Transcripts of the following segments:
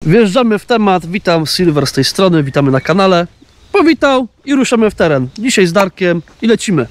Wjeżdżamy w temat. Witam, Silver z tej strony, witamy na kanale. Powitał i ruszamy w teren. Dzisiaj z Darkiem i lecimy.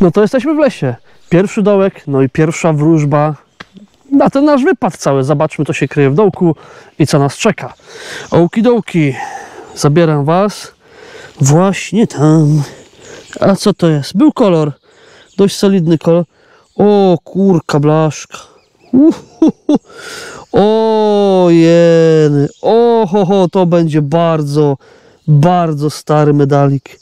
No to jesteśmy w lesie. Pierwszy dołek, no i pierwsza wróżba na ten nasz wypad cały. Zobaczmy, co się kryje w dołku i co nas czeka. Okidoki, zabieram was właśnie tam. A co to jest? Był kolor, dość solidny kolor. O kurka blaszka. O jeny. O, to będzie bardzo stary medalik.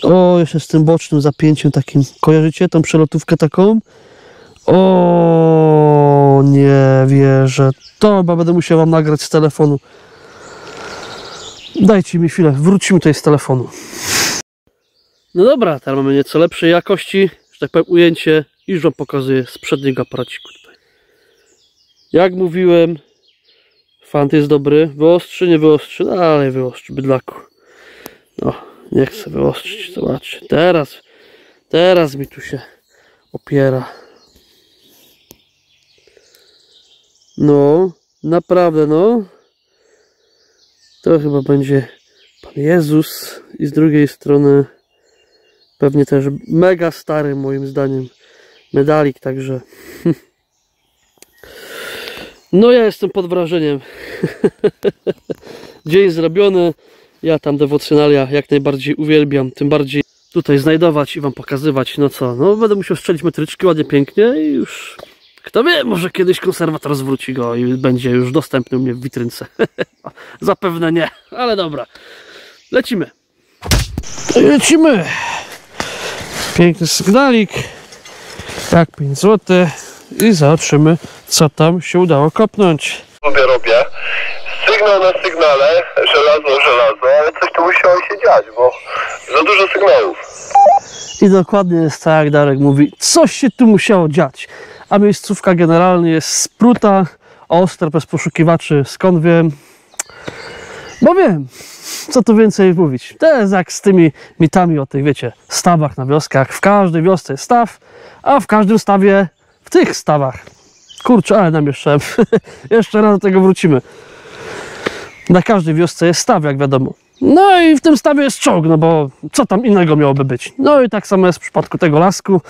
O, jeszcze z tym bocznym zapięciem takim. Kojarzycie tą przelotówkę taką? O, nie wierzę. To chyba będę musiał wam nagrać z telefonu. Dajcie mi chwilę, wrócimy tutaj z telefonu. No dobra, teraz mamy nieco lepszej jakości, że tak powiem, ujęcie i już wam pokazuję z przedniego aparaciku tutaj. Jak mówiłem, fant jest dobry. Wyostrzy, nie wyostrzy, no ale wyostrzy, bydlaku. No. Nie chcę wyostrzyć, zobaczcie. Teraz mi tu się opiera. No, naprawdę, no. To chyba będzie Pan Jezus i z drugiej strony pewnie też mega stary moim zdaniem medalik, także no ja jestem pod wrażeniem. Dzień zrobiony. Ja tam dewocjonalia jak najbardziej uwielbiam, tym bardziej tutaj znajdować i wam pokazywać. No co, no będę musiał strzelić metryczki ładnie, pięknie i już, kto wie, może kiedyś konserwator zwróci go i będzie już dostępny u mnie w witrynce. Zapewne nie, ale dobra. Lecimy. Lecimy. Piękny sygnalik. Jak 5 zł. I zobaczymy, co tam się udało kopnąć. Robię. Sygnał na sygnale, żelazo, ale coś tu musiało się dziać, bo za dużo sygnałów. I dokładnie jest tak, jak Darek mówi, coś się tu musiało dziać. A miejscówka generalnie jest spruta, ostra, bez poszukiwaczy. Skąd wiem? Bo wiem, co tu więcej mówić. To jest jak z tymi mitami o tych, wiecie, stawach na wioskach. W każdej wiosce jest staw, a w każdym stawie, w tych stawach. Kurczę, ale namieszczałem. Jeszcze raz do tego wrócimy. Na każdej wiosce jest staw, jak wiadomo. No i w tym stawie jest czołg, no bo co tam innego miałoby być. No i tak samo jest w przypadku tego lasku.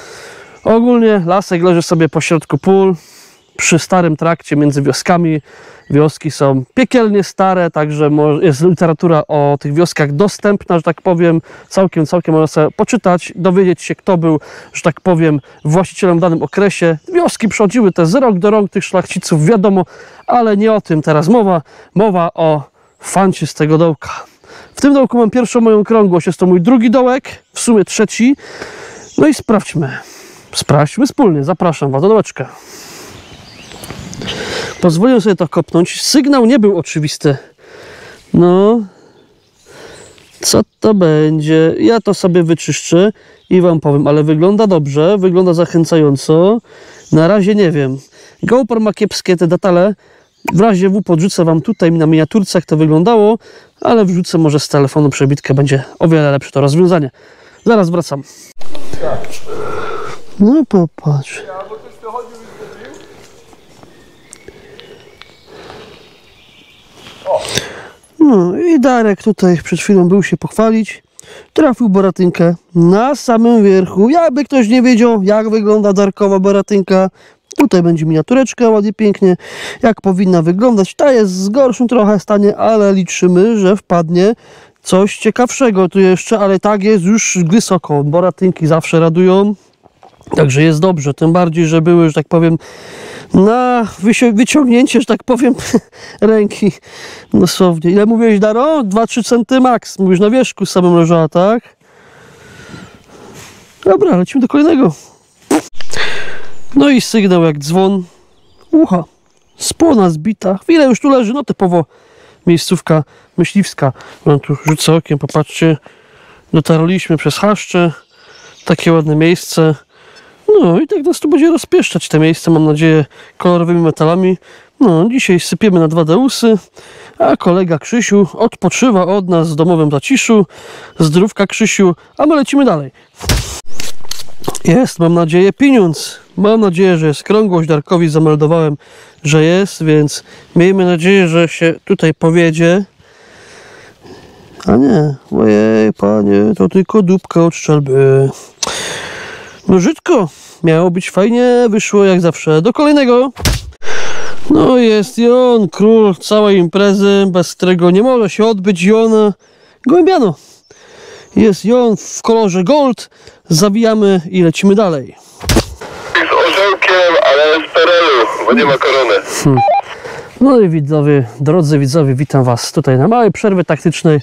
Ogólnie lasek leży sobie pośrodku pól, przy starym trakcie między wioskami. Wioski są piekielnie stare, także jest literatura o tych wioskach dostępna, że tak powiem. Całkiem można sobie poczytać, dowiedzieć się, kto był, że tak powiem, właścicielem w danym okresie. Wioski przechodziły te z rok do rok tych szlachciców, wiadomo, ale nie o tym teraz mowa. Mowa o fancie z tego dołka. W tym dołku mam pierwszą moją okrągłość, jest to mój drugi dołek, w sumie trzeci. No i sprawdźmy wspólnie, zapraszam was do dołeczka. Pozwolę sobie to kopnąć. Sygnał nie był oczywisty. No. Co to będzie? Ja to sobie wyczyszczę i wam powiem, ale wygląda dobrze, wygląda zachęcająco. Na razie nie wiem. GoPro ma kiepskie te detale. W razie W podrzucę wam tutaj na miniaturce, jak to wyglądało, ale wrzucę może z telefonu przebitkę, będzie o wiele lepsze to rozwiązanie. Zaraz wracam. No popatrz. No i Darek tutaj przed chwilą był się pochwalić. Trafił boratynkę na samym wierchu. Jakby ktoś nie wiedział, jak wygląda Darkowa boratynka, tutaj będzie miniatureczka, ładnie, pięknie, jak powinna wyglądać. Ta jest w gorszym trochę stanie, ale liczymy, że wpadnie coś ciekawszego tu jeszcze, ale tak jest już wysoko. Boratynki zawsze radują. Także jest dobrze, tym bardziej, że były, że tak powiem, na wyciągnięcie, że tak powiem, ręki dosłownie. Ile mówiłeś, Daro? 2-3 cm max. Mówisz, na wierzchu samym leżała, tak? Dobra, lecimy do kolejnego. No i sygnał jak dzwon. Ucha. Spłona zbita. Chwilę już tu leży, no typowo miejscówka myśliwska. No tu rzucę okiem, popatrzcie. Dotarliśmy przez chaszcze. Takie ładne miejsce. No i tak nas tu będzie rozpieszczać te miejsce, mam nadzieję, kolorowymi metalami. No, dzisiaj sypiemy na 2 deusy, a kolega Krzysiu odpoczywa od nas w domowym zaciszu. Zdrówka, Krzysiu, a my lecimy dalej. Jest, mam nadzieję, pieniądz. Mam nadzieję, że jest krągłość. Darkowi zameldowałem, że jest, więc miejmy nadzieję, że się tutaj powiedzie. A nie, ojej, panie, to tylko dupka od szczelby. No brzydko, miało być fajnie, wyszło jak zawsze. Do kolejnego. No jest i on, król całej imprezy, bez którego nie może się odbyć Jon Gołębiano. Jest Jon w kolorze gold, zawijamy i lecimy dalej. Z orzełkiem, ale z perelu, bo nie ma korony. No i widzowie, drodzy widzowie, witam was tutaj na małej przerwie taktycznej.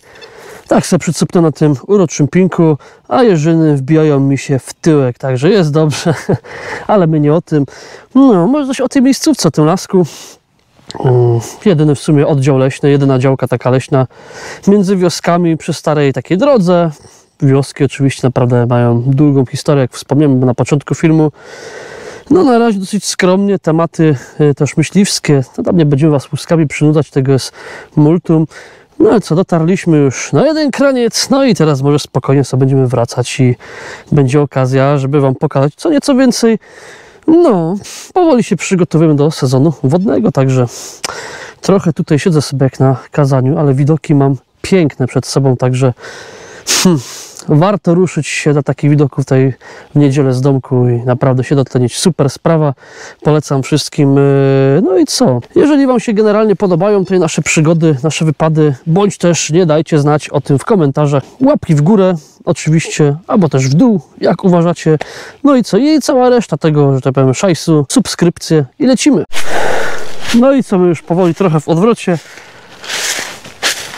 Tak se przycupnę na tym uroczym pinku, a jeżyny wbijają mi się w tyłek, także jest dobrze, ale my nie o tym. No, może coś o tej miejscówce, o tym lasku. Jedyny w sumie oddział leśny, jedyna działka taka leśna między wioskami przy starej takiej drodze. Wioski oczywiście naprawdę mają długą historię, jak wspomniałem na początku filmu. No na razie dosyć skromnie, tematy też myśliwskie, no tam nie będziemy was łuskami przynudzać, tego jest multum. No ale co, dotarliśmy już na jeden kraniec, no i teraz może spokojnie sobie będziemy wracać i będzie okazja, żeby wam pokazać co nieco więcej. No, powoli się przygotowujemy do sezonu wodnego, także trochę tutaj siedzę sobie jak na kazaniu, ale widoki mam piękne przed sobą, także warto ruszyć się do takich widoków tutaj w niedzielę z domku i naprawdę się dotlenić. Super sprawa, polecam wszystkim. No i co? Jeżeli wam się generalnie podobają te nasze przygody, nasze wypady, bądź też nie, dajcie znać o tym w komentarzach. Łapki w górę oczywiście, albo też w dół, jak uważacie. No i co? I cała reszta tego, że tak powiem, szajsu, subskrypcje i lecimy. No i co? My już powoli trochę w odwrocie.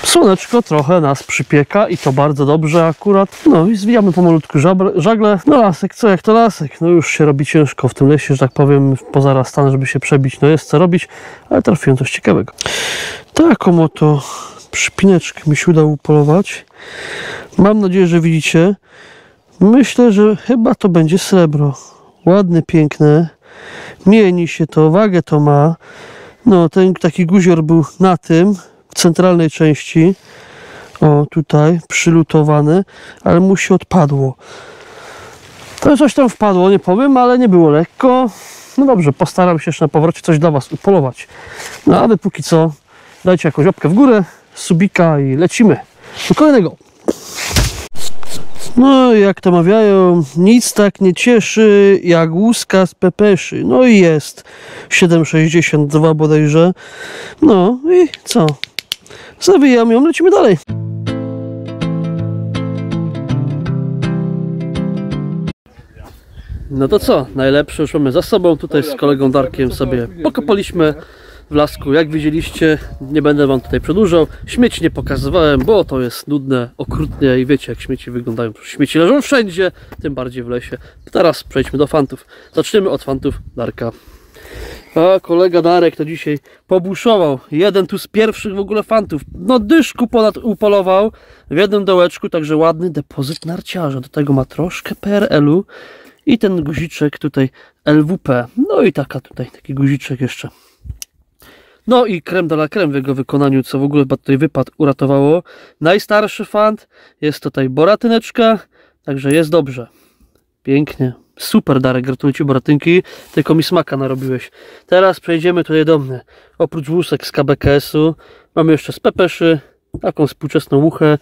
Słoneczko trochę nas przypieka i to bardzo dobrze akurat. No i zwijamy pomalutku żagle. No lasek, co jak to lasek? No już się robi ciężko w tym lesie, że tak powiem, poza stan, żeby się przebić. No jest co robić, ale trafiłem coś ciekawego. Taką oto przypineczkę mi się udało upolować. Mam nadzieję, że widzicie. Myślę, że chyba to będzie srebro. Ładne, piękne. Mieni się to, wagę to ma. No ten taki guzior był na tym. W centralnej części, o tutaj przylutowany, ale mu się odpadło. To coś tam wpadło, nie powiem, ale nie było lekko. No dobrze, postaram się jeszcze na powrocie coś dla was upolować. No a wy póki co dajcie jakąś łapkę w górę, subika i lecimy do kolejnego. No jak to mawiają, nic tak nie cieszy jak łuska z pepeszy. No i jest 7,62 bodajże. No i co? Zawijam ją, lecimy dalej. No to co? Najlepsze już mamy za sobą. Tutaj z kolegą Darkiem sobie pokopaliśmy w lasku. Jak widzieliście, nie będę wam tutaj przedłużał. Śmieci nie pokazywałem, bo to jest nudne, okrutne i wiecie jak śmieci wyglądają. Śmieci leżą wszędzie, tym bardziej w lesie. Teraz przejdźmy do fantów. Zaczniemy od fantów Darka. A kolega Darek to dzisiaj pobuszował. Jeden tu z pierwszych w ogóle fantów. No dyszku ponad upolował w jednym dołeczku, także ładny depozyt narciarza. Do tego ma troszkę PRL-u i ten guziczek tutaj LWP. No i taki guziczek jeszcze. No i creme de la creme w jego wykonaniu, co w ogóle tutaj wypad uratowało. Najstarszy fant, jest tutaj boratyneczka, także jest dobrze. Pięknie. Super Darek, gratuluję ci boratynki, tylko mi smaka narobiłeś. Teraz przejdziemy tutaj do mnie. Oprócz włósek z KBKS-u mamy jeszcze z pepeszy, taką współczesną łuchę.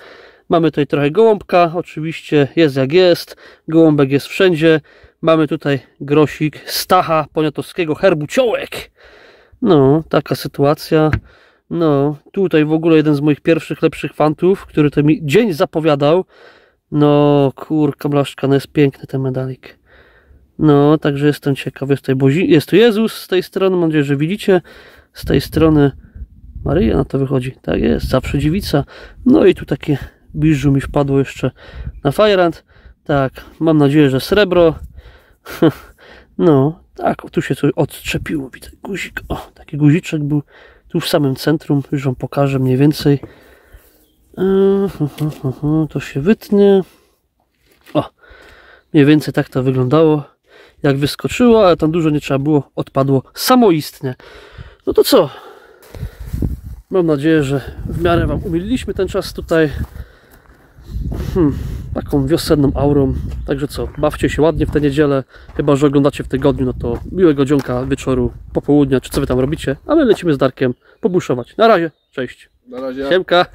Mamy tutaj trochę gołąbka, oczywiście jest jak jest, gołąbek jest wszędzie. Mamy tutaj grosik Stacha poniatowskiego herbu ciołek. No, taka sytuacja. No, tutaj w ogóle jeden z moich pierwszych, lepszych fantów, który to mi dzień zapowiadał. No, kurka blaszka, no jest piękny ten medalik. No, także jestem ciekaw. Jest tu Jezus z tej strony, mam nadzieję, że widzicie. Z tej strony Maryja na to wychodzi. Tak jest, zawsze dziewica. No i tu takie biżu mi wpadło jeszcze na fajrant. Tak, mam nadzieję, że srebro. No, Tak, o, tu się coś odczepiło, widzę guzik. O, taki guziczek był tu w samym centrum, już wam pokażę mniej więcej. To się wytnie. O, mniej więcej tak to wyglądało, jak wyskoczyło, ale tam dużo nie trzeba było, odpadło samoistnie. No to co? Mam nadzieję, że w miarę wam umililiśmy ten czas tutaj taką wiosenną aurą. Także co, bawcie się ładnie w tę niedzielę, chyba że oglądacie w tygodniu, no to miłego dzionka, wieczoru, popołudnia, czy co wy tam robicie, a my lecimy z Darkiem pobuszować. Na razie, cześć. Na razie. Siemka.